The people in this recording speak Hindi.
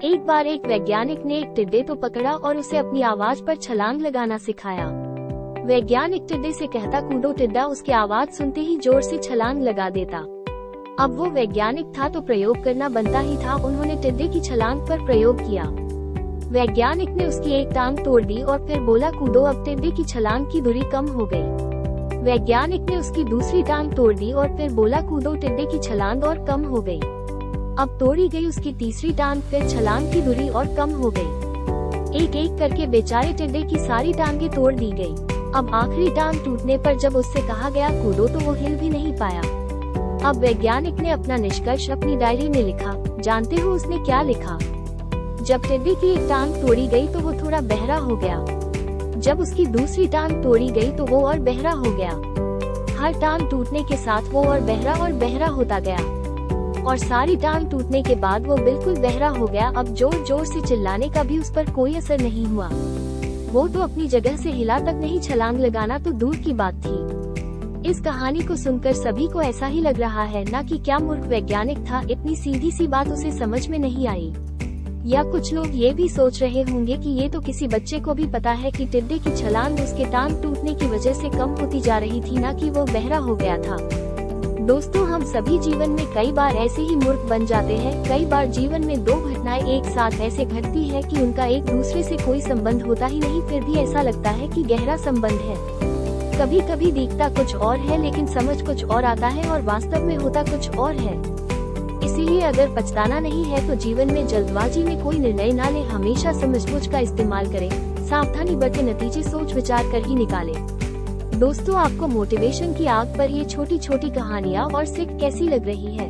एक बार एक वैज्ञानिक ने एक टिड्डे तो पकड़ा और उसे अपनी आवाज पर छलांग लगाना सिखाया। वैज्ञानिक टिड्डे से कहता कूदो, टिड्डा उसकी आवाज सुनते ही जोर से छलांग लगा देता। अब वो वैज्ञानिक था तो प्रयोग करना बनता ही था। उन्होंने टिड्डे की छलांग पर प्रयोग किया। वैज्ञानिक ने उसकी एक टांग तोड़ दी और फिर बोला कूदो। अब टिड्डे की छलांग की दूरी कम हो गई। वैज्ञानिक ने उसकी दूसरी टांग तोड़ दी और फिर बोला कूदो। टिड्डे की छलांग और कम हो गई। अब तोड़ी गई उसकी तीसरी टांग, फिर छलांग की दूरी और कम हो गई। एक एक करके बेचारे टिड्डे की सारी टांगें तोड़ दी गई। अब आखिरी टांग टूटने पर जब उससे कहा गया कूदो तो वो हिल भी नहीं पाया। अब वैज्ञानिक ने अपना निष्कर्ष अपनी डायरी में लिखा। जानते हो उसने क्या लिखा? जब टिड्डे की एक टांग तोड़ी गई तो वो थोड़ा बहरा हो गया। जब उसकी दूसरी टांग तोड़ी गई तो वो और बहरा हो गया। हर टांग टूटने के साथ वो और बहरा होता गया और सारी टांग टूटने के बाद वो बिल्कुल बहरा हो गया। अब जोर जोर से चिल्लाने का भी उस पर कोई असर नहीं हुआ। वो तो अपनी जगह से हिला तक नहीं, छलांग लगाना तो दूर की बात थी। इस कहानी को सुनकर सभी को ऐसा ही लग रहा है ना कि क्या मूर्ख वैज्ञानिक था, इतनी सीधी सी बात उसे समझ में नहीं आई। या कुछ लोग ये भी सोच रहे होंगे कि ये तो किसी बच्चे को भी पता है कि टिड्डे की छलांग उसके टांग टूटने की वजह से कम होती जा रही थी, ना कि वो बहरा हो गया था। दोस्तों, हम सभी जीवन में कई बार ऐसे ही मूर्ख बन जाते हैं। कई बार जीवन में दो घटनाएं एक साथ ऐसे घटती है कि उनका एक दूसरे से कोई संबंध होता ही नहीं, फिर भी ऐसा लगता है कि गहरा संबंध है। कभी कभी दिखता कुछ और है लेकिन समझ कुछ और आता है और वास्तव में होता कुछ और है। इसीलिए अगर पछताना नहीं है तो जीवन में जल्दबाजी में कोई निर्णय ना ले, हमेशा समझबूझ का इस्तेमाल करें, सावधानी बरतें, नतीजे सोच विचार कर ही निकालें। दोस्तों, आपको मोटिवेशन की आग पर ये छोटी छोटी कहानियाँ और सीख कैसी लग रही है?